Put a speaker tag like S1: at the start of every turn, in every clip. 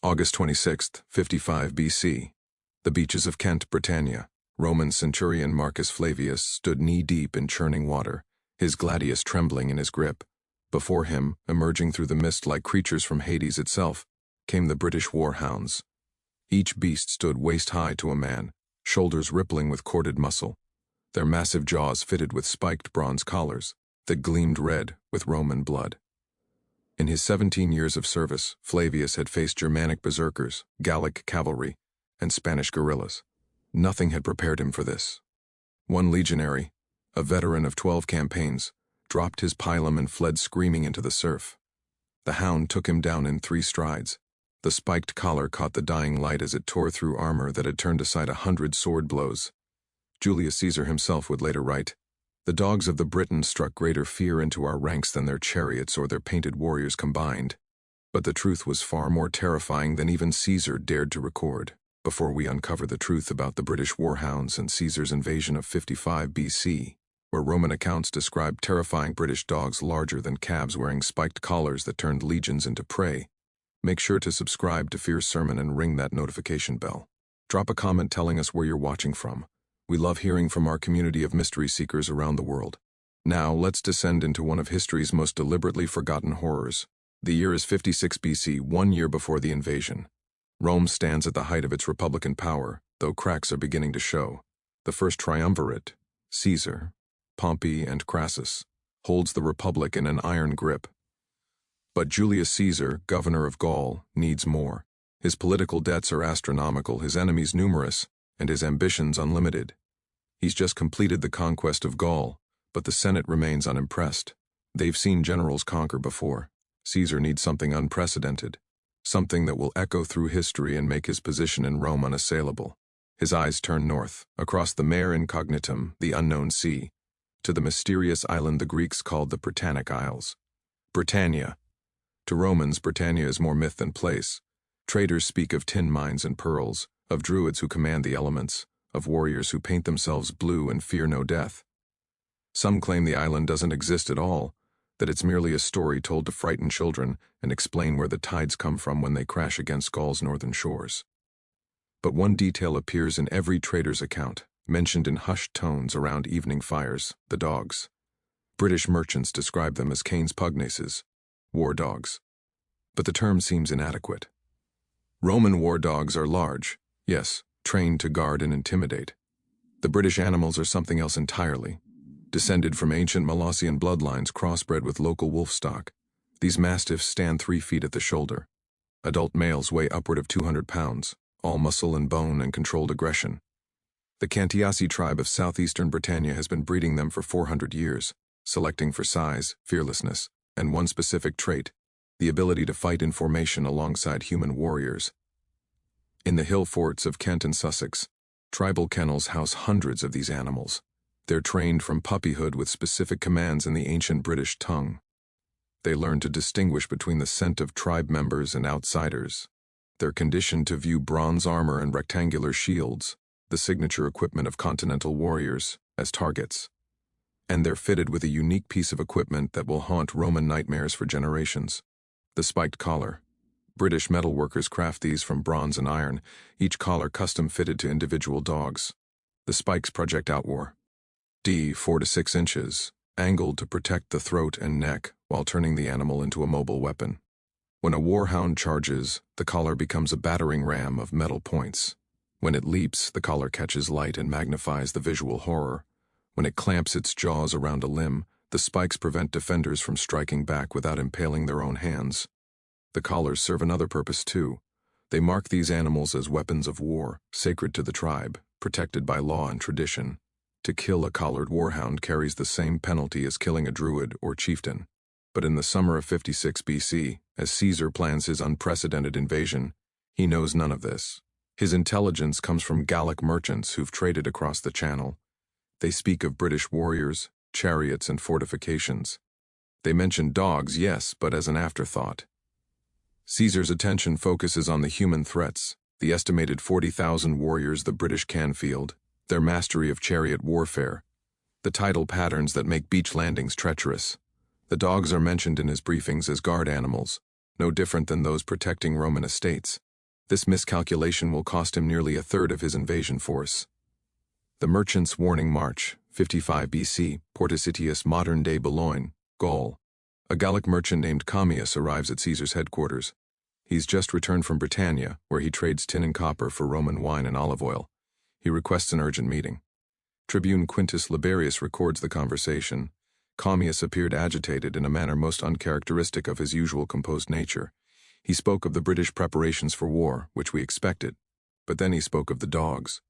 S1: August 26, 55 BC. The beaches of Kent, Britannia. Roman centurion Marcus Flavius stood knee-deep in churning water, his gladius trembling in his grip. Before him, emerging through the mist like creatures from Hades itself, came the British war hounds. Each beast stood waist-high to a man, shoulders rippling with corded muscle, their massive jaws fitted with spiked bronze collars that gleamed red with Roman blood. In his 17 years of service, Flavius had faced Germanic berserkers, Gallic cavalry, and Spanish guerrillas. Nothing had prepared him for this. One legionary, a veteran of 12 campaigns, dropped his pilum and fled screaming into the surf. The hound took him down in 3 strides. The spiked collar caught the dying light as it tore through armor that had turned aside 100 sword blows. Julius Caesar himself would later write, "The dogs of the Britons struck greater fear into our ranks than their chariots or their painted warriors combined." But the truth was far more terrifying than even Caesar dared to record. Before we uncover the truth about the British warhounds and Caesar's invasion of 55 BC, where Roman accounts describe terrifying British dogs larger than calves wearing spiked collars that turned legions into prey, make sure to subscribe to Fear's Sermon and ring that notification bell. Drop a comment telling us where you're watching from. We love hearing from our community of mystery seekers around the world. Now, let's descend into one of history's most deliberately forgotten horrors. The year is 56 BC, 1 year before the invasion. Rome stands at the height of its republican power, though cracks are beginning to show. The first triumvirate, Caesar, Pompey, and Crassus, holds the republic in an iron grip. But Julius Caesar, governor of Gaul, needs more. His political debts are astronomical, his enemies numerous, and his ambitions unlimited. He's just completed the conquest of Gaul, but the Senate remains unimpressed. They've seen generals conquer before. Caesar needs something unprecedented, something that will echo through history and make his position in Rome unassailable. His eyes turn north, across the mare incognitum, the unknown sea, to the mysterious island the Greeks called the Britannic Isles. Britannia. To Romans, Britannia is more myth than place. Traders speak of tin mines and pearls, of druids who command the elements, of warriors who paint themselves blue and fear no death. Some claim the island doesn't exist at all, that it's merely a story told to frighten children and explain where the tides come from when they crash against Gaul's northern shores. But one detail appears in every trader's account, mentioned in hushed tones around evening fires: the dogs. British merchants describe them as Cain's pugnaces, war dogs. But the term seems inadequate. Roman war dogs are large, yes, trained to guard and intimidate. The British animals are something else entirely. Descended from ancient Molossian bloodlines crossbred with local wolf stock, these mastiffs stand 3 feet at the shoulder. Adult males weigh upward of 200 pounds, all muscle and bone and controlled aggression. The Cantiasi tribe of southeastern Britannia has been breeding them for 400 years, selecting for size, fearlessness, and one specific trait: the ability to fight in formation alongside human warriors. In the hill forts of Kent and Sussex, tribal kennels house hundreds of these animals. They're trained from puppyhood with specific commands in the ancient British tongue. They learn to distinguish between the scent of tribe members and outsiders. They're conditioned to view bronze armor and rectangular shields, the signature equipment of continental warriors, as targets. And they're fitted with a unique piece of equipment that will haunt Roman nightmares for generations: the spiked collar. British metalworkers craft these from bronze and iron, each collar custom-fitted to individual dogs. The spikes project outward, 4 to 6 inches, angled to protect the throat and neck while turning the animal into a mobile weapon. When a warhound charges, the collar becomes a battering ram of metal points. When it leaps, the collar catches light and magnifies the visual horror. When it clamps its jaws around a limb, the spikes prevent defenders from striking back without impaling their own hands. The collars serve another purpose too. They mark these animals as weapons of war, sacred to the tribe, protected by law and tradition. To kill a collared warhound carries the same penalty as killing a druid or chieftain. But in the summer of 56 BC, as Caesar plans his unprecedented invasion, he knows none of this. His intelligence comes from Gallic merchants who've traded across the Channel. They speak of British warriors, chariots, and fortifications. They mention dogs, yes, but as an afterthought. Caesar's attention focuses on the human threats, the estimated 40,000 warriors the British can field, their mastery of chariot warfare, the tidal patterns that make beach landings treacherous. The dogs are mentioned in his briefings as guard animals, no different than those protecting Roman estates. This miscalculation will cost him nearly a third of his invasion force. The Merchants' Warning March, 55 BC, Portus Itius, modern-day Boulogne, Gaul. A Gallic merchant named Commius arrives at Caesar's headquarters. He's just returned from Britannia, where he trades tin and copper for Roman wine and olive oil. He requests an urgent meeting. Tribune Quintus Liberius records the conversation. Commius appeared agitated in a manner most uncharacteristic of his usual composed nature. He spoke of the British preparations for war, which we expected, but then he spoke of the dogs.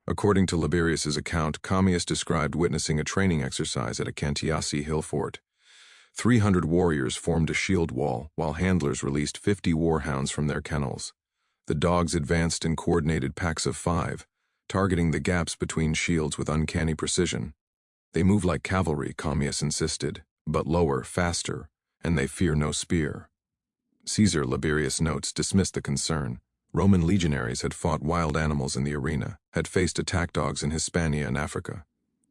S1: According to Liberius's account, Commius described witnessing a training exercise at a Cantiasi hill fort. 300 warriors formed a shield wall, while handlers released 50 warhounds from their kennels. The dogs advanced in coordinated packs of 5, targeting the gaps between shields with uncanny precision. They move like cavalry, Commius insisted, but lower, faster, and they fear no spear. Caesar, Liberius notes, dismissed the concern. Roman legionaries had fought wild animals in the arena, had faced attack dogs in Hispania and Africa.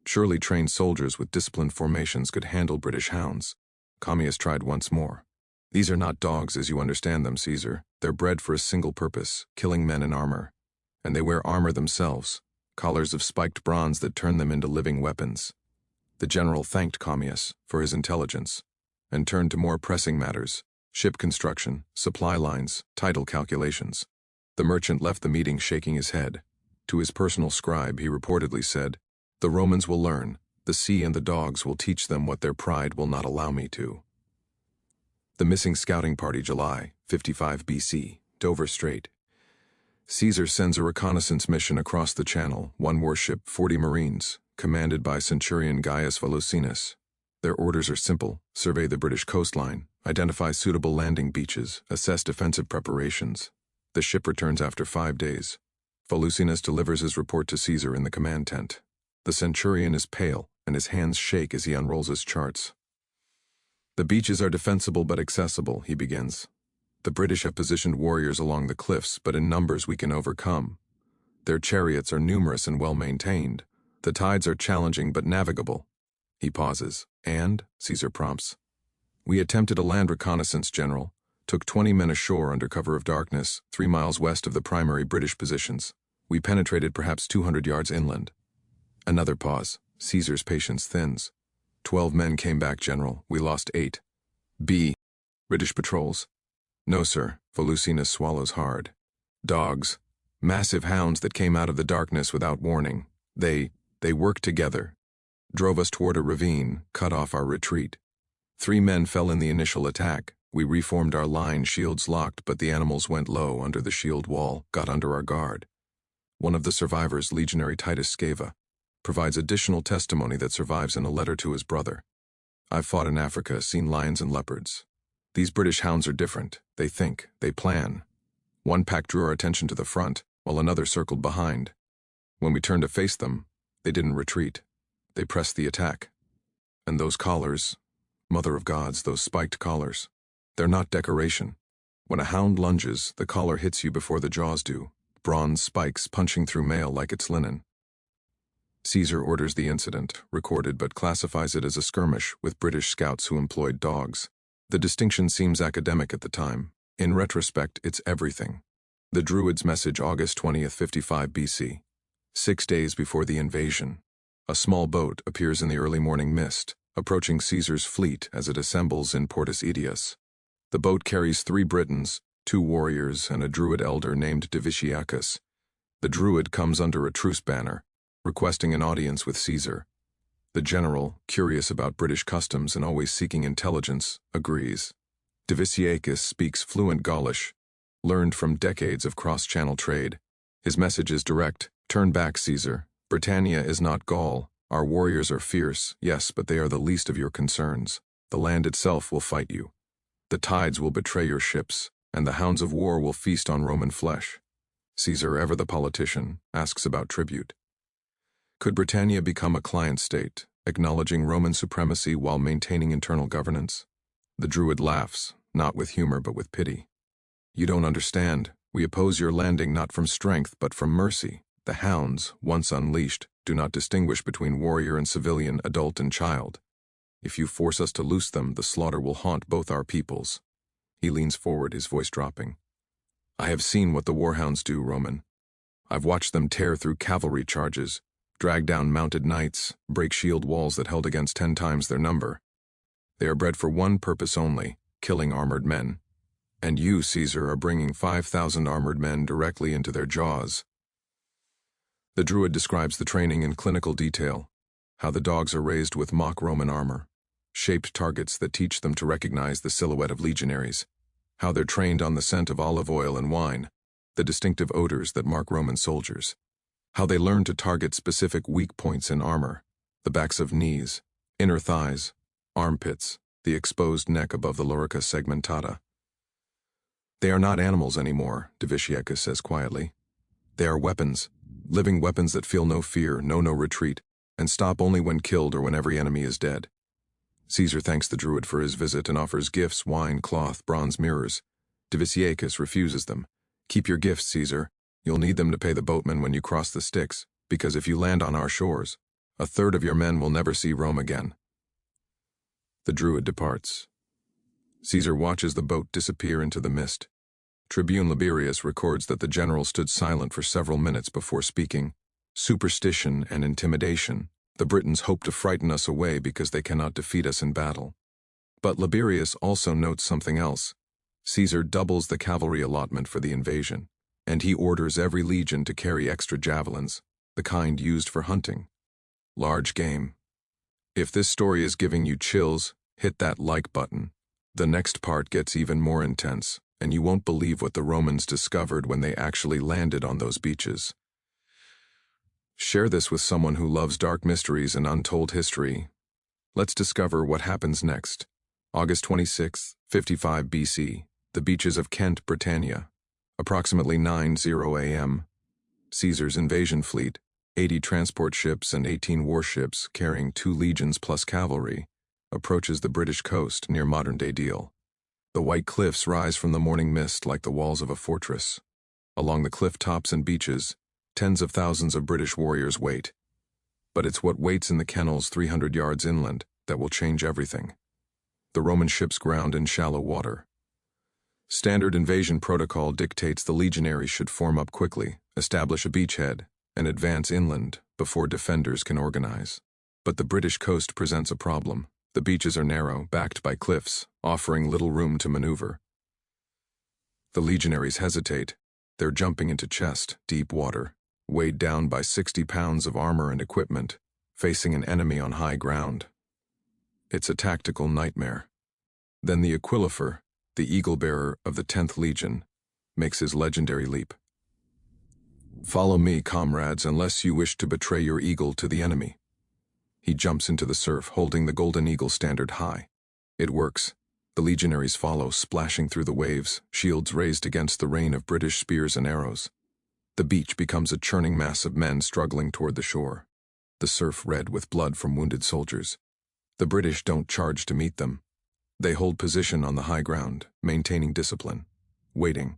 S1: Surely trained soldiers with disciplined formations could handle British hounds. Commius tried once more. These are not dogs as you understand them, Caesar. They're bred for a single purpose, killing men in armor. And they wear armor themselves, collars of spiked bronze that turn them into living weapons. The general thanked Commius for his intelligence and turned to more pressing matters: ship construction, supply lines, title calculations. The merchant left the meeting shaking his head. To his personal scribe, he reportedly said, "The Romans will learn. The sea and the dogs will teach them what their pride will not allow me to." The missing scouting party, July, 55 BC, Dover Strait. Caesar sends a reconnaissance mission across the channel, 1 warship, 40 marines, commanded by Centurion Gaius Volusinus. Their orders are simple: survey the British coastline, identify suitable landing beaches, assess defensive preparations. The ship returns after 5 days. Volusinus delivers his report to Caesar in the command tent. The centurion is pale, and his hands shake as he unrolls his charts. "The beaches are defensible but accessible," he begins. "The British have positioned warriors along the cliffs, but in numbers we can overcome. Their chariots are numerous and well-maintained. The tides are challenging but navigable." He pauses. "And?" Caesar prompts. "We attempted a land reconnaissance, General. Took 20 men ashore under cover of darkness, 3 miles west of the primary British positions. We penetrated perhaps 200 yards inland." Another pause. Caesar's patience thins. 12 men came back, General. We lost 8. B. British patrols? "No, sir." Volusinus swallows hard. "Dogs. Massive hounds that came out of the darkness without warning. They worked together. Drove us toward a ravine, cut off our retreat. 3 men fell in the initial attack. We reformed our line, shields locked, but the animals went low under the shield wall, got under our guard." One of the survivors, Legionary Titus Sceva, provides additional testimony that survives in a letter to his brother. "I've fought in Africa, seen lions and leopards. These British hounds are different. They think, they plan. One pack drew our attention to the front, while another circled behind. When we turned to face them, they didn't retreat. They pressed the attack. And those collars, mother of gods, those spiked collars, they're not decoration. When a hound lunges, the collar hits you before the jaws do, bronze spikes punching through mail like it's linen." Caesar orders the incident, recorded, but classifies it as a skirmish with British scouts who employed dogs. The distinction seems academic at the time. In retrospect, it's everything. The Druids' message, August 20th, 55 BC. 6 days before the invasion. A small boat appears in the early morning mist, approaching Caesar's fleet as it assembles in Portus Itius. The boat carries 3 Britons, 2 warriors, and a Druid elder named Divitiacus. The Druid comes under a truce banner, requesting an audience with Caesar. The general, curious about British customs and always seeking intelligence, agrees. Divitiacus speaks fluent Gaulish, learned from decades of cross-channel trade. His message is direct: "Turn back, Caesar. Britannia is not Gaul. Our warriors are fierce, yes, but they are the least of your concerns. The land itself will fight you. The tides will betray your ships, and the hounds of war will feast on Roman flesh." Caesar, ever the politician, asks about tribute. Could Britannia become a client state, acknowledging Roman supremacy while maintaining internal governance? The Druid laughs, not with humor but with pity. "You don't understand. We oppose your landing not from strength but from mercy. The hounds, once unleashed, do not distinguish between warrior and civilian, adult and child. If you force us to loose them, the slaughter will haunt both our peoples." He leans forward, his voice dropping. I have seen what the warhounds do, Roman. I've watched them tear through cavalry charges, drag down mounted knights, break shield walls that held against 10 times their number. They are bred for one purpose only, killing armored men. And you, Caesar, are bringing 5,000 armored men directly into their jaws. The Druid describes the training in clinical detail, how the dogs are raised with mock Roman armor, shaped targets that teach them to recognize the silhouette of legionaries, how they're trained on the scent of olive oil and wine, the distinctive odors that mark Roman soldiers, how they learn to target specific weak points in armor, the backs of knees, inner thighs, armpits, the exposed neck above the lorica segmentata. They are not animals anymore, Diviciacus says quietly. They are weapons, living weapons that feel no fear, know no retreat, and stop only when killed or when every enemy is dead. Caesar thanks the Druid for his visit and offers gifts, wine, cloth, bronze mirrors. Diviciacus refuses them. Keep your gifts, Caesar. You'll need them to pay the boatmen when you cross the Styx, because if you land on our shores, 1/3 of your men will never see Rome again. The Druid departs. Caesar watches the boat disappear into the mist. Tribune Liberius records that the general stood silent for several minutes before speaking. Superstition and intimidation. The Britons hope to frighten us away because they cannot defeat us in battle. But Liberius also notes something else. Caesar doubles the cavalry allotment for the invasion, and he orders every legion to carry extra javelins, the kind used for hunting. Large game. If this story is giving you chills, hit that like button. The next part gets even more intense, and you won't believe what the Romans discovered when they actually landed on those beaches. Share this with someone who loves dark mysteries and untold history. Let's discover what happens next. August 26, 55 BC, the beaches of Kent, Britannia. Approximately 9:00 a.m. Caesar's invasion fleet, 80 transport ships and 18 warships carrying 2 legions plus cavalry, approaches the British coast near modern-day Deal. The white cliffs rise from the morning mist like the walls of a fortress. Along the cliff tops and beaches, tens of thousands of British warriors wait. But it's what waits in the kennels 300 yards inland that will change everything. The Roman ships ground in shallow water. Standard invasion protocol dictates the legionaries should form up quickly, establish a beachhead, and advance inland before defenders can organize. But the British coast presents a problem. The beaches are narrow, backed by cliffs, offering little room to maneuver. The legionaries hesitate. They're jumping into chest, deep water, weighed down by 60 pounds of armor and equipment, facing an enemy on high ground. It's a tactical nightmare. Then the Aquilifer, the eagle-bearer of the 10th Legion, makes his legendary leap. "Follow me, comrades, unless you wish to betray your eagle to the enemy." He jumps into the surf, holding the golden eagle standard high. It works. The legionaries follow, splashing through the waves, shields raised against the rain of British spears and arrows. The beach becomes a churning mass of men struggling toward the shore, the surf red with blood from wounded soldiers. The British don't charge to meet them. They hold position on the high ground, maintaining discipline, waiting.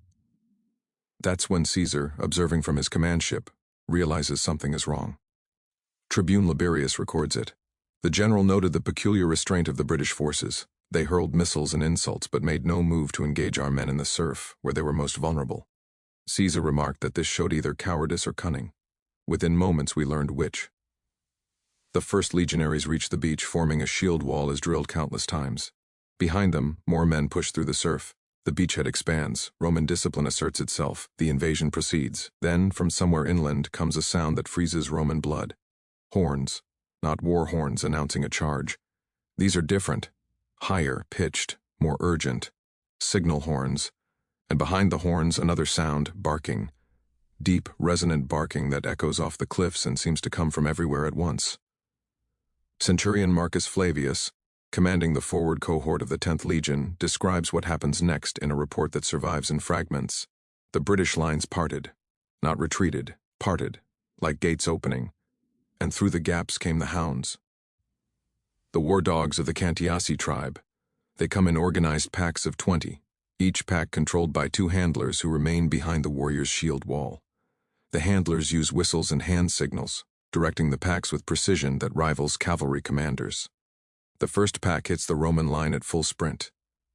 S1: That's when Caesar, observing from his command ship, realizes something is wrong. Tribune Liberius records it. The general noted the peculiar restraint of the British forces. They hurled missiles and insults but made no move to engage our men in the surf, where they were most vulnerable. Caesar remarked that this showed either cowardice or cunning. Within moments we learned which. The first legionaries reached the beach, forming a shield wall as drilled countless times. Behind them, more men push through the surf. The beachhead expands, Roman discipline asserts itself, the invasion proceeds. Then, from somewhere inland, comes a sound that freezes Roman blood. Horns, not war horns announcing a charge. These are different, higher, pitched, more urgent. Signal horns. And behind the horns another sound, barking. Deep, resonant barking that echoes off the cliffs and seems to come from everywhere at once. Centurion Marcus Flavius, commanding the forward cohort of the 10th Legion, describes what happens next in a report that survives in fragments. The British lines parted, not retreated, parted, like gates opening, and through the gaps came the Hounds. The war dogs of the Cantiasi tribe. They come in organized packs of 20, each pack controlled by 2 handlers who remain behind the warrior's shield wall. The handlers use whistles and hand signals, directing the packs with precision that rivals cavalry commanders. The first pack hits the Roman line at full sprint.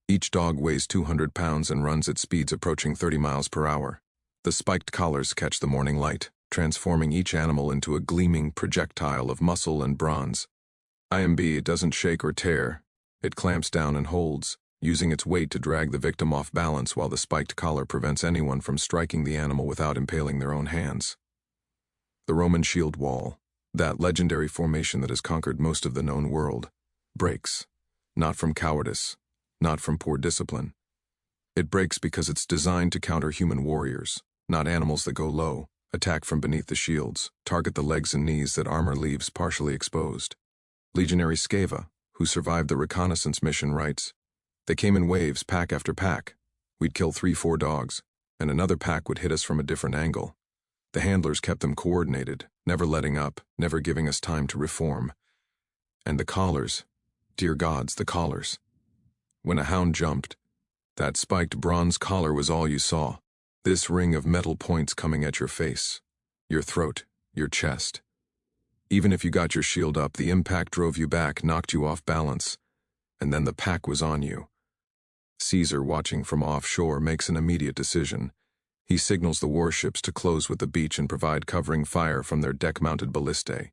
S1: Each dog weighs 200 pounds and runs at speeds approaching 30 miles per hour. The spiked collars catch the morning light, transforming each animal into a gleaming projectile of muscle and bronze. IMB doesn't shake or tear. It clamps down and holds, using its weight to drag the victim off balance while the spiked collar prevents anyone from striking the animal without impaling their own hands. The Roman shield wall, that legendary formation that has conquered most of the known world, breaks, not from cowardice, not from poor discipline. It breaks because it's designed to counter human warriors, not animals that go low, attack from beneath the shields, target the legs and knees that armor leaves partially exposed. Legionary Sceva, who survived the reconnaissance mission, writes, "They came in waves, pack after pack. We'd kill 3-4 dogs, and another pack would hit us from a different angle. The handlers kept them coordinated, never letting up, never giving us time to reform. And the collars, dear gods, the collars. When a hound jumped, that spiked bronze collar was all you saw. This ring of metal points coming at your face, your throat, your chest. Even if you got your shield up, the impact drove you back, knocked you off balance, and then the pack was on you." Caesar, watching from offshore, makes an immediate decision. He signals the warships to close with the beach and provide covering fire from their deck-mounted ballistae.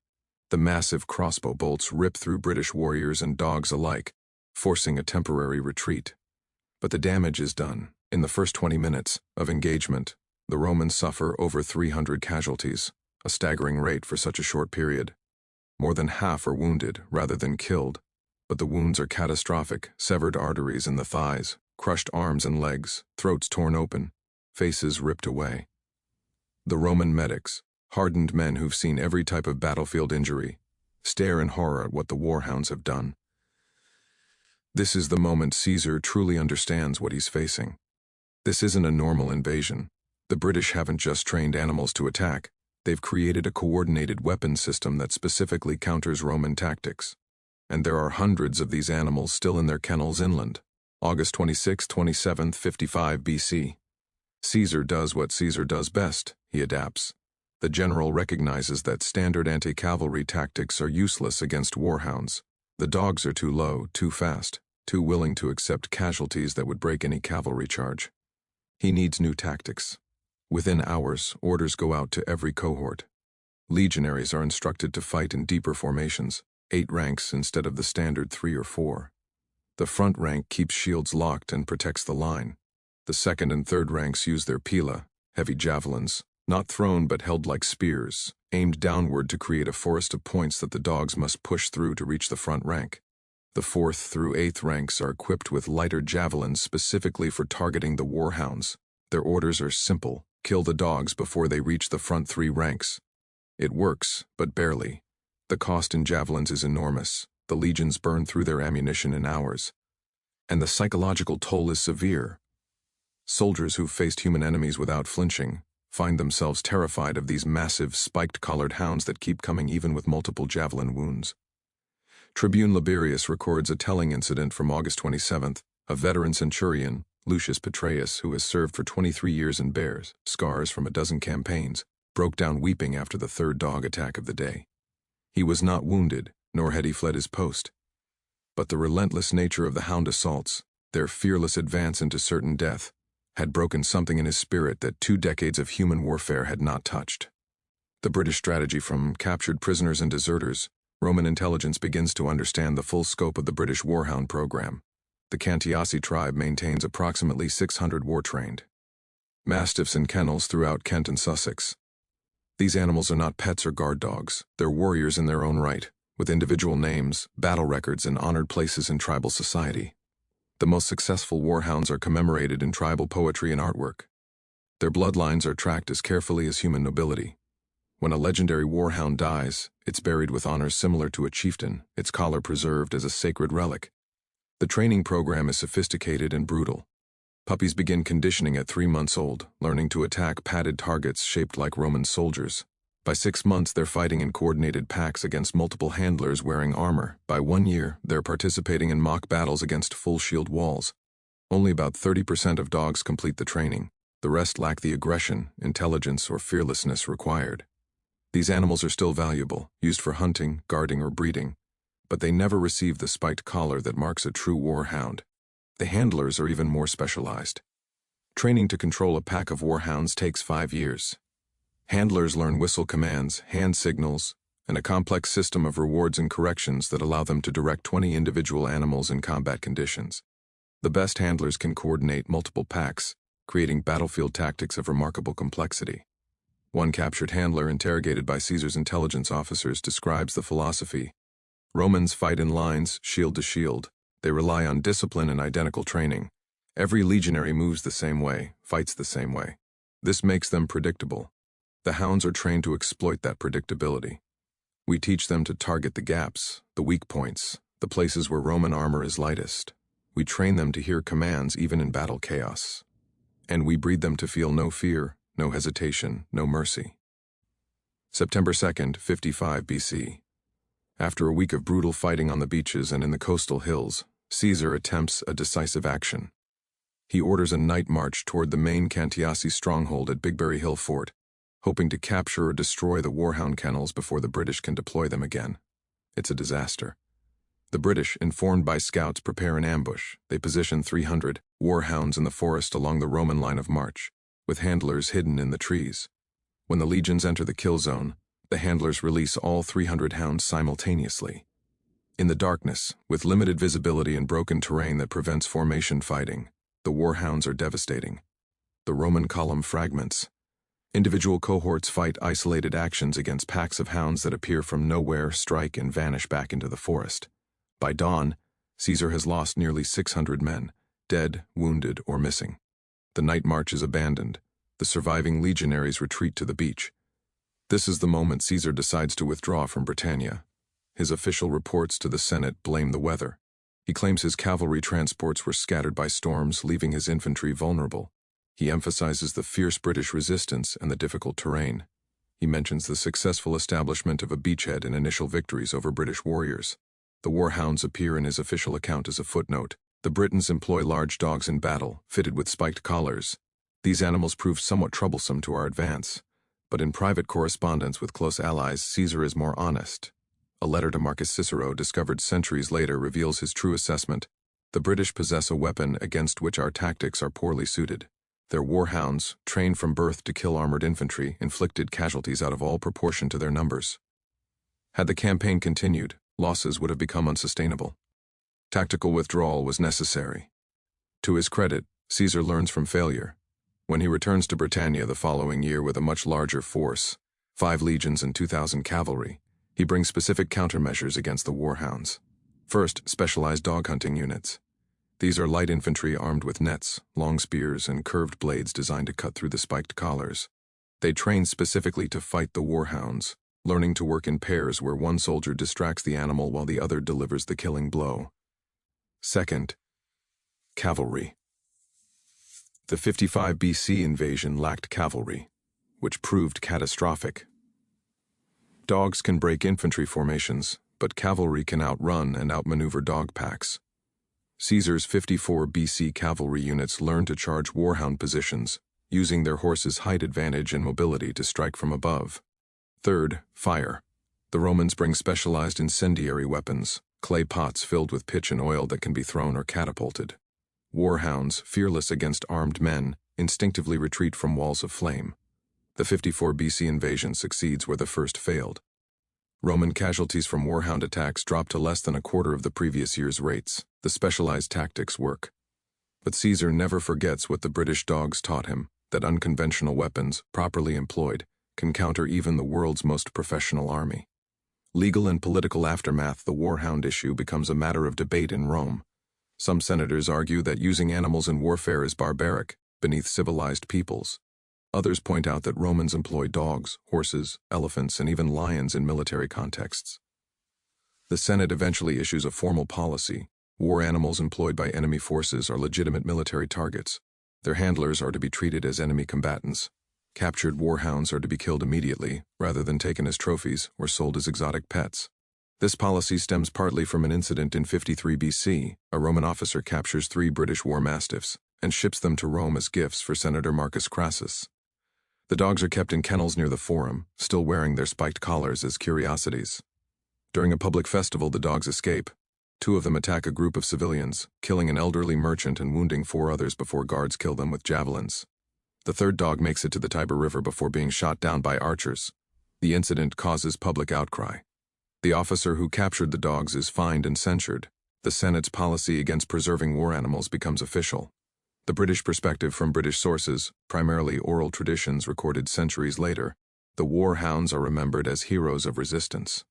S1: The massive crossbow bolts rip through British warriors and dogs alike, forcing a temporary retreat. But the damage is done. In the first 20 minutes of engagement, the Romans suffer over 300 casualties, a staggering rate for such a short period. More than half are wounded rather than killed, but the wounds are catastrophic: severed arteries in the thighs, crushed arms and legs, throats torn open, faces ripped away. The Roman medics, hardened men who've seen every type of battlefield injury, stare in horror at what the warhounds have done. This is the moment Caesar truly understands what he's facing. This isn't a normal invasion. The British haven't just trained animals to attack. They've created a coordinated weapons system that specifically counters Roman tactics. And there are hundreds of these animals still in their kennels inland. August 26, 27th, 55 BC. Caesar does what Caesar does best. He adapts. The general recognizes that standard anti-cavalry tactics are useless against warhounds. The dogs are too low, too fast, too willing to accept casualties that would break any cavalry charge. He needs new tactics. Within hours, orders go out to every cohort. Legionaries are instructed to fight in deeper formations, 8 ranks instead of the standard 3 or 4. The front rank keeps shields locked and protects the line. The second and third ranks use their pila, heavy javelins, not thrown but held like spears, aimed downward to create a forest of points that the dogs must push through to reach the front rank. The 4th through 8th ranks are equipped with lighter javelins specifically for targeting the warhounds. Their orders are simple: kill the dogs before they reach the front 3 ranks. It works, but barely. The cost in javelins is enormous. The legions burn through their ammunition in hours. And the psychological toll is severe. Soldiers who've faced human enemies without flinching find themselves terrified of these massive, spiked-collared hounds that keep coming even with multiple javelin wounds. Tribune Liberius records a telling incident from August 27th. A veteran centurion, Lucius Petreius, who has served for 23 years and bears scars from a dozen campaigns, broke down weeping after the 3rd dog attack of the day. He was not wounded, nor had he fled his post. But the relentless nature of the hound assaults, their fearless advance into certain death, had broken something in his spirit that 2 decades of human warfare had not touched. The British strategy: from captured prisoners and deserters, Roman intelligence begins to understand the full scope of the British warhound program. The Cantiasi tribe maintains approximately 600 war-trained mastiffs in kennels throughout Kent and Sussex. These animals are not pets or guard dogs. They're warriors in their own right, with individual names, battle records, and honored places in tribal society. The most successful warhounds are commemorated in tribal poetry and artwork. Their bloodlines are tracked as carefully as human nobility. When a legendary warhound dies, it's buried with honors similar to a chieftain, its collar preserved as a sacred relic. The training program is sophisticated and brutal. Puppies begin conditioning at 3 months old, learning to attack padded targets shaped like Roman soldiers. By 6 months, they're fighting in coordinated packs against multiple handlers wearing armor. By 1 year, they're participating in mock battles against full shield walls. Only about 30% of dogs complete the training. The rest lack the aggression, intelligence, or fearlessness required. These animals are still valuable, used for hunting, guarding, or breeding, but they never receive the spiked collar that marks a true warhound. The handlers are even more specialized. Training to control a pack of warhounds takes 5 years. Handlers learn whistle commands, hand signals, and a complex system of rewards and corrections that allow them to direct 20 individual animals in combat conditions. The best handlers can coordinate multiple packs, creating battlefield tactics of remarkable complexity. One captured handler interrogated by Caesar's intelligence officers describes the philosophy. Romans fight in lines, shield to shield. They rely on discipline and identical training. Every legionary moves the same way, fights the same way. This makes them predictable. The hounds are trained to exploit that predictability. We teach them to target the gaps, the weak points, the places where Roman armor is lightest. We train them to hear commands even in battle chaos. And we breed them to feel no fear, no hesitation, no mercy. September 2nd, 55 BC. After a week of brutal fighting on the beaches and in the coastal hills, Caesar attempts a decisive action. He orders a night march toward the main Cantiasi stronghold at Bigberry Hill Fort, hoping to capture or destroy the warhound kennels before the British can deploy them again. It's a disaster. The British, informed by scouts, prepare an ambush. They position 300 warhounds in the forest along the Roman line of march, with handlers hidden in the trees. When the legions enter the kill zone, the handlers release all 300 hounds simultaneously. In the darkness, with limited visibility and broken terrain that prevents formation fighting, the warhounds are devastating. The Roman column fragments. Individual cohorts fight isolated actions against packs of hounds that appear from nowhere, strike, and vanish back into the forest. By dawn, Caesar has lost nearly 600 men, dead, wounded, or missing. The night march is abandoned. The surviving legionaries retreat to the beach. This is the moment Caesar decides to withdraw from Britannia. His official reports to the Senate blame the weather. He claims his cavalry transports were scattered by storms, leaving his infantry vulnerable. He emphasizes the fierce British resistance and the difficult terrain. He mentions the successful establishment of a beachhead and initial victories over British warriors. The warhounds appear in his official account as a footnote. The Britons employ large dogs in battle, fitted with spiked collars. These animals proved somewhat troublesome to our advance. But in private correspondence with close allies, Caesar is more honest. A letter to Marcus Cicero, discovered centuries later, reveals his true assessment. The British possess a weapon against which our tactics are poorly suited. Their warhounds, trained from birth to kill armored infantry, inflicted casualties out of all proportion to their numbers. Had the campaign continued, losses would have become unsustainable. Tactical withdrawal was necessary. To his credit, Caesar learns from failure. When he returns to Britannia the following year with a much larger force, 5 legions and 2,000 cavalry, he brings specific countermeasures against the warhounds. First, specialized dog hunting units. These are light infantry armed with nets, long spears, and curved blades designed to cut through the spiked collars. They train specifically to fight the warhounds, learning to work in pairs where one soldier distracts the animal while the other delivers the killing blow. Second, cavalry. The 55 BC invasion lacked cavalry, which proved catastrophic. Dogs can break infantry formations, but cavalry can outrun and outmaneuver dog packs. Caesar's 54 BC cavalry units learned to charge warhound positions, using their horses' height advantage and mobility to strike from above. Third, fire. The Romans bring specialized incendiary weapons, clay pots filled with pitch and oil that can be thrown or catapulted. Warhounds, fearless against armed men, instinctively retreat from walls of flame. The 54 BC invasion succeeds where the first failed. Roman casualties from warhound attacks drop to less than a quarter of the previous year's rates. The specialized tactics work. But Caesar never forgets what the British dogs taught him, that unconventional weapons, properly employed, can counter even the world's most professional army. Legal and political aftermath, the warhound issue becomes a matter of debate in Rome. Some senators argue that using animals in warfare is barbaric, beneath civilized peoples. Others point out that Romans employ dogs, horses, elephants, and even lions in military contexts. The Senate eventually issues a formal policy. War animals employed by enemy forces are legitimate military targets. Their handlers are to be treated as enemy combatants. Captured warhounds are to be killed immediately, rather than taken as trophies or sold as exotic pets. This policy stems partly from an incident in 53 BC. A Roman officer captures 3 British war mastiffs and ships them to Rome as gifts for Senator Marcus Crassus. The dogs are kept in kennels near the Forum, still wearing their spiked collars as curiosities. During a public festival, the dogs escape. Two of them attack a group of civilians, killing an elderly merchant and wounding 4 others before guards kill them with javelins. The third dog makes it to the Tiber River before being shot down by archers. The incident causes public outcry. The officer who captured the dogs is fined and censured. The Senate's policy against preserving war animals becomes official. The British perspective from British sources, primarily oral traditions recorded centuries later, the war hounds are remembered as heroes of resistance.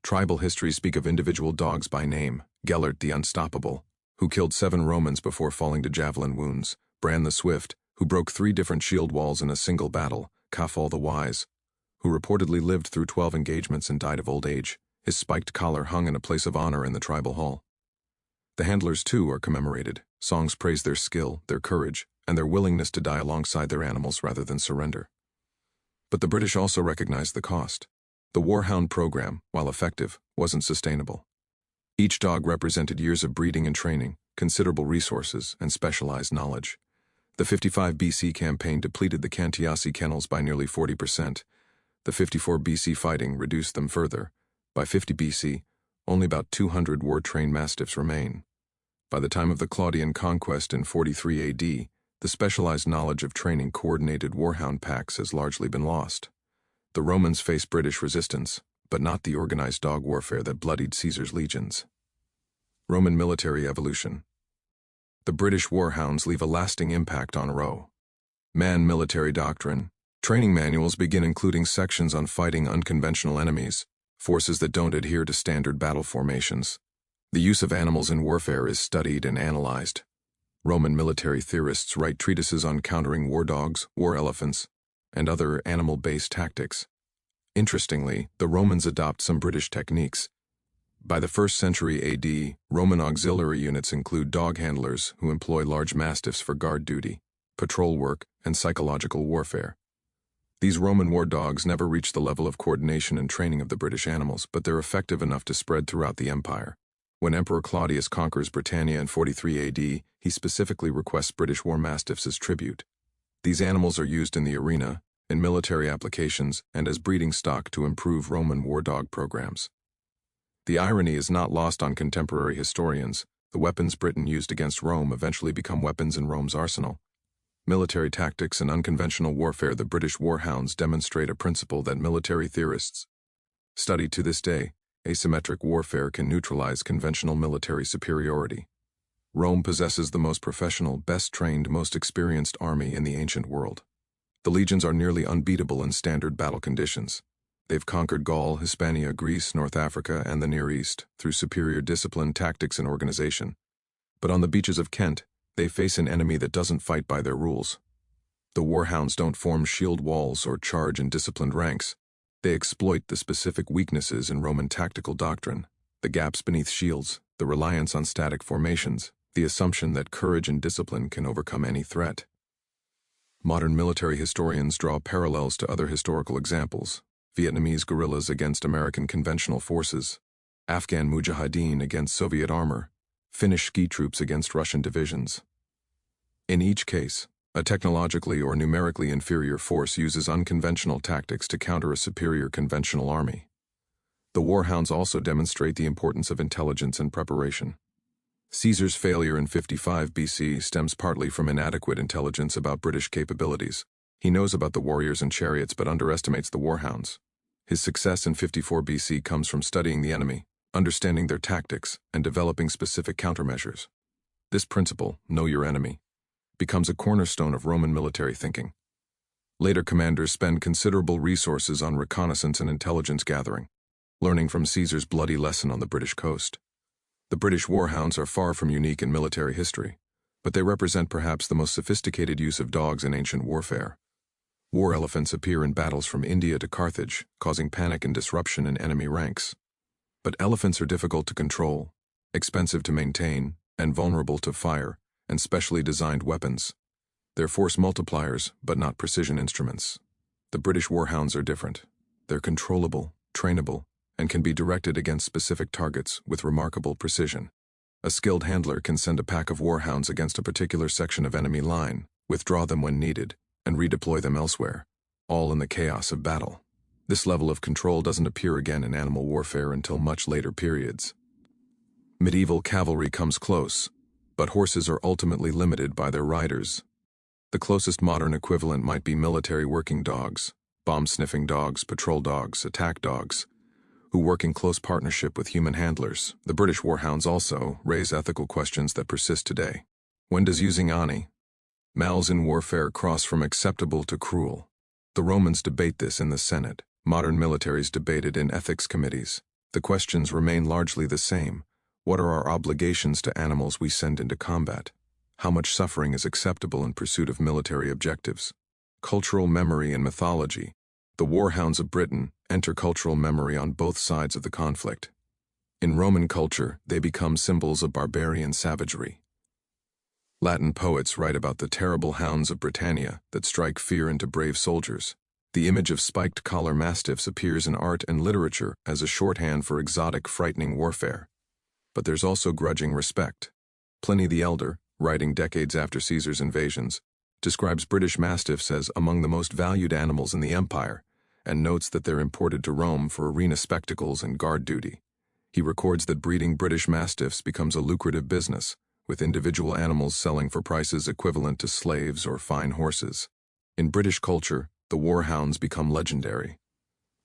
S1: Tribal histories speak of individual dogs by name: Gellert the Unstoppable, who killed 7 Romans before falling to javelin wounds; Bran the Swift, who broke 3 different shield walls in a single battle; Cafal the Wise, who reportedly lived through 12 engagements and died of old age. His spiked collar hung in a place of honor in the tribal hall. The handlers, too, are commemorated. Songs praise their skill, their courage, and their willingness to die alongside their animals rather than surrender. But the British also recognized the cost. The Warhound program, while effective, wasn't sustainable. Each dog represented years of breeding and training, considerable resources, and specialized knowledge. The 55 BC campaign depleted the Cantiasi kennels by nearly 40%. The 54 BC fighting reduced them further. By 50 BC, only about 200 war-trained mastiffs remain. By the time of the Claudian conquest in 43 AD, the specialized knowledge of training coordinated warhound packs has largely been lost. The Romans faced British resistance, but not the organized dog warfare that bloodied Caesar's legions. Roman military evolution. The British warhounds leave a lasting impact on Rome. Man military doctrine. Training manuals begin including sections on fighting unconventional enemies, forces that don't adhere to standard battle formations. The use of animals in warfare is studied and analyzed. Roman military theorists write treatises on countering war dogs, war elephants, and other animal-based tactics. Interestingly, the Romans adopt some British techniques. By the 1st century AD, Roman auxiliary units include dog handlers who employ large mastiffs for guard duty, patrol work, and psychological warfare. These Roman war dogs never reach the level of coordination and training of the British animals, but they're effective enough to spread throughout the empire. When Emperor Claudius conquers Britannia in 43 AD, he specifically requests British war mastiffs as tribute. These animals are used in the arena, in military applications, and as breeding stock to improve Roman war dog programs. The irony is not lost on contemporary historians. The weapons Britain used against Rome eventually become weapons in Rome's arsenal. Military tactics and unconventional warfare. The British warhounds demonstrate a principle that military theorists study to this day. Asymmetric warfare can neutralize conventional military superiority. Rome possesses the most professional, best-trained, most experienced army in the ancient world. The legions are nearly unbeatable in standard battle conditions. They've conquered Gaul, Hispania, Greece, North Africa, and the Near East through superior discipline, tactics, and organization. But on the beaches of Kent, they face an enemy that doesn't fight by their rules. The warhounds don't form shield walls or charge in disciplined ranks. They exploit the specific weaknesses in Roman tactical doctrine, the gaps beneath shields, the reliance on static formations, the assumption that courage and discipline can overcome any threat. Modern military historians draw parallels to other historical examples: Vietnamese guerrillas against American conventional forces, Afghan mujahideen against Soviet armor, Finnish ski troops against Russian divisions. In each case, a technologically or numerically inferior force uses unconventional tactics to counter a superior conventional army. The warhounds also demonstrate the importance of intelligence and preparation. Caesar's failure in 55 BC stems partly from inadequate intelligence about British capabilities. He knows about the warriors and chariots but underestimates the warhounds. His success in 54 BC comes from studying the enemy, understanding their tactics, and developing specific countermeasures. This principle, know your enemy, becomes a cornerstone of Roman military thinking. Later commanders spend considerable resources on reconnaissance and intelligence gathering, learning from Caesar's bloody lesson on the British coast. The British warhounds are far from unique in military history, but they represent perhaps the most sophisticated use of dogs in ancient warfare. War elephants appear in battles from India to Carthage, causing panic and disruption in enemy ranks. But elephants are difficult to control, expensive to maintain, and vulnerable to fire and specially designed weapons. They're force multipliers, but not precision instruments. The British warhounds are different. They're controllable, trainable, and can be directed against specific targets with remarkable precision. A skilled handler can send a pack of warhounds against a particular section of enemy line, withdraw them when needed, and redeploy them elsewhere, all in the chaos of battle. This level of control doesn't appear again in animal warfare until much later periods. Medieval cavalry comes close, but horses are ultimately limited by their riders. The closest modern equivalent might be military working dogs, bomb-sniffing dogs, patrol dogs, attack dogs, who work in close partnership with human handlers. The British warhounds also raise ethical questions that persist today. When does using males in warfare cross from acceptable to cruel? The Romans debate this in the Senate. Modern militaries debate it in ethics committees. The questions remain largely the same. What are our obligations to animals we send into combat? How much suffering is acceptable in pursuit of military objectives? Cultural memory and mythology. The warhounds of Britain enter cultural memory on both sides of the conflict. In Roman culture, they become symbols of barbarian savagery. Latin poets write about the terrible hounds of Britannia that strike fear into brave soldiers. The image of spiked collar mastiffs appears in art and literature as a shorthand for exotic, frightening warfare. But there's also grudging respect. Pliny the Elder, writing decades after Caesar's invasions, describes British mastiffs as among the most valued animals in the empire, and notes that they're imported to Rome for arena spectacles and guard duty. He records that breeding British mastiffs becomes a lucrative business, with individual animals selling for prices equivalent to slaves or fine horses. In British culture, the warhounds become legendary.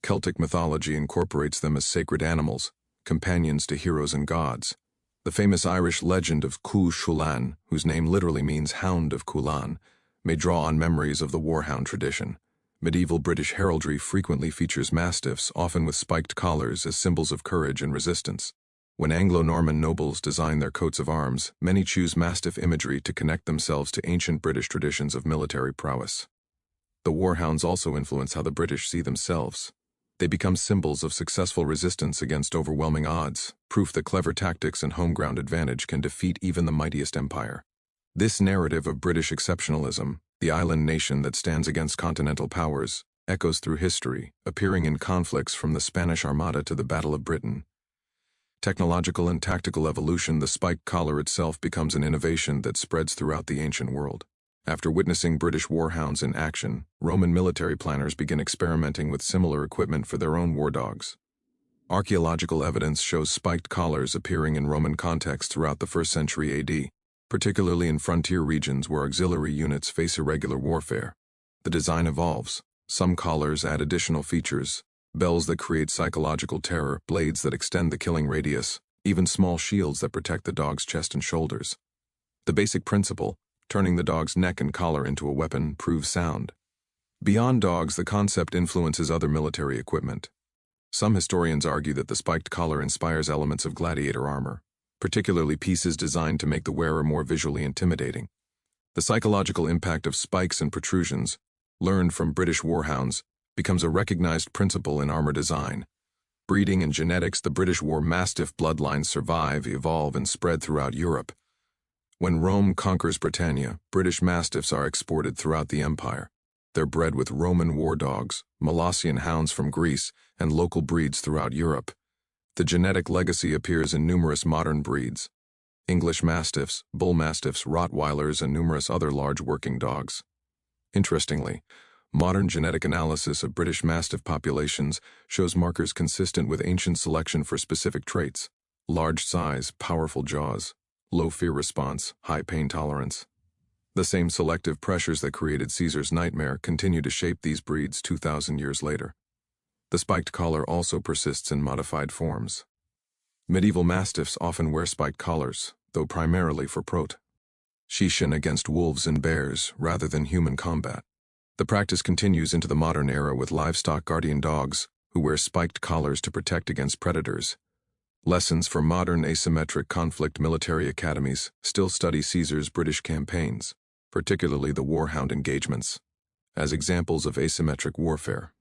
S1: Celtic mythology incorporates them as sacred animals, companions to heroes and gods. The famous Irish legend of Cú Chulainn, whose name literally means Hound of Culann, may draw on memories of the warhound tradition. Medieval British heraldry frequently features mastiffs, often with spiked collars, as symbols of courage and resistance. When Anglo-Norman nobles design their coats of arms, many choose mastiff imagery to connect themselves to ancient British traditions of military prowess. The warhounds also influence how the British see themselves. They become symbols of successful resistance against overwhelming odds, proof that clever tactics and home-ground advantage can defeat even the mightiest empire. This narrative of British exceptionalism, the island nation that stands against continental powers, echoes through history, appearing in conflicts from the Spanish Armada to the Battle of Britain. Technological and tactical evolution, the spiked collar itself becomes an innovation that spreads throughout the ancient world. After witnessing British warhounds in action, Roman military planners begin experimenting with similar equipment for their own war dogs. Archaeological evidence shows spiked collars appearing in Roman contexts throughout the 1st century AD, particularly in frontier regions where auxiliary units face irregular warfare. The design evolves. Some collars add additional features, bells that create psychological terror, blades that extend the killing radius, even small shields that protect the dog's chest and shoulders. The basic principle, turning the dog's neck and collar into a weapon, proves sound. Beyond dogs, the concept influences other military equipment. Some historians argue that the spiked collar inspires elements of gladiator armor, particularly pieces designed to make the wearer more visually intimidating. The psychological impact of spikes and protrusions, learned from British warhounds, becomes a recognized principle in armor design. Breeding and genetics, the British war mastiff bloodlines survive, evolve, and spread throughout Europe. When Rome conquers Britannia, British mastiffs are exported throughout the empire. They're bred with Roman war dogs, Molossian hounds from Greece, and local breeds throughout Europe. The genetic legacy appears in numerous modern breeds: English mastiffs, bull mastiffs, Rottweilers, and numerous other large working dogs. Interestingly, modern genetic analysis of British mastiff populations shows markers consistent with ancient selection for specific traits: large size, powerful jaws, low fear response, high pain tolerance. The same selective pressures that created Caesar's nightmare continue to shape these breeds 2,000 years later. The spiked collar also persists in modified forms. Medieval mastiffs often wear spiked collars, though primarily for protection against wolves and bears rather than human combat. The practice continues into the modern era with livestock guardian dogs who wear spiked collars to protect against predators. Lessons for modern asymmetric conflict military academies still study Caesar's British campaigns, particularly the warhound engagements, as examples of asymmetric warfare.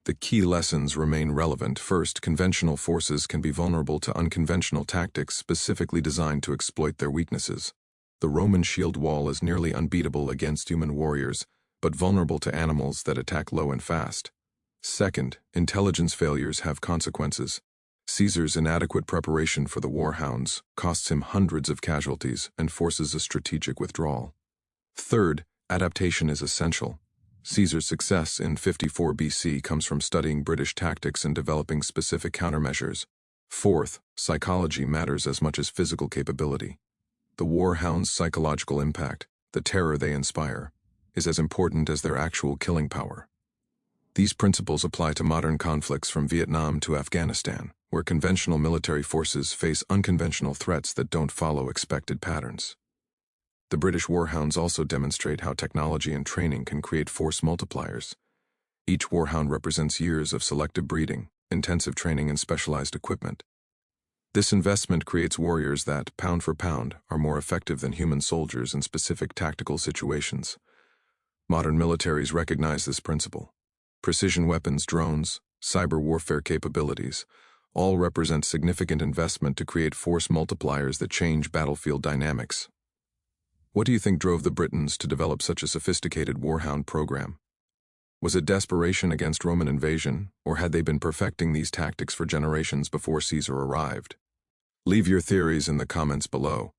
S1: The key lessons remain relevant. First, conventional forces can be vulnerable to unconventional tactics specifically designed to exploit their weaknesses. The Roman shield wall is nearly unbeatable against human warriors, but vulnerable to animals that attack low and fast. Second, intelligence failures have consequences. Caesar's inadequate preparation for the warhounds costs him hundreds of casualties and forces a strategic withdrawal. Third, adaptation is essential. Caesar's success in 54 BC comes from studying British tactics and developing specific countermeasures. Fourth, psychology matters as much as physical capability. The war hounds' psychological impact, the terror they inspire, is as important as their actual killing power. These principles apply to modern conflicts from Vietnam to Afghanistan, where conventional military forces face unconventional threats that don't follow expected patterns. The British warhounds also demonstrate how technology and training can create force multipliers. Each warhound represents years of selective breeding, intensive training, and specialized equipment. This investment creates warriors that, pound for pound, are more effective than human soldiers in specific tactical situations. Modern militaries recognize this principle. Precision weapons, drones, cyber warfare capabilities, all represent significant investment to create force multipliers that change battlefield dynamics. What do you think drove the Britons to develop such a sophisticated warhound program? Was it desperation against Roman invasion, or had they been perfecting these tactics for generations before Caesar arrived? Leave your theories in the comments below.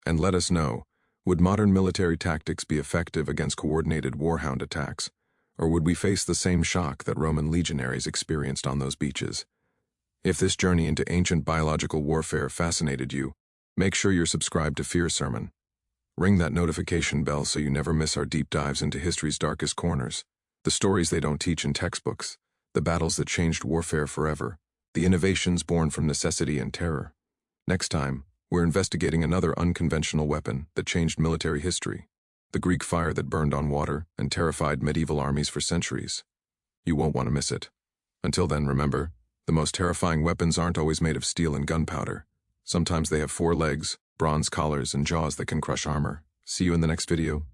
S1: And let us know, would modern military tactics be effective against coordinated warhound attacks, or would we face the same shock that Roman legionaries experienced on those beaches? If this journey into ancient biological warfare fascinated you, make sure you're subscribed to Fear Sermon. Ring that notification bell so you never miss our deep dives into history's darkest corners, the stories they don't teach in textbooks, the battles that changed warfare forever, the innovations born from necessity and terror. Next time, we're investigating another unconventional weapon that changed military history, the Greek fire that burned on water and terrified medieval armies for centuries. You won't want to miss it. Until then, remember, the most terrifying weapons aren't always made of steel and gunpowder. Sometimes they have 4 legs, bronze collars, and jaws that can crush armor. See you in the next video.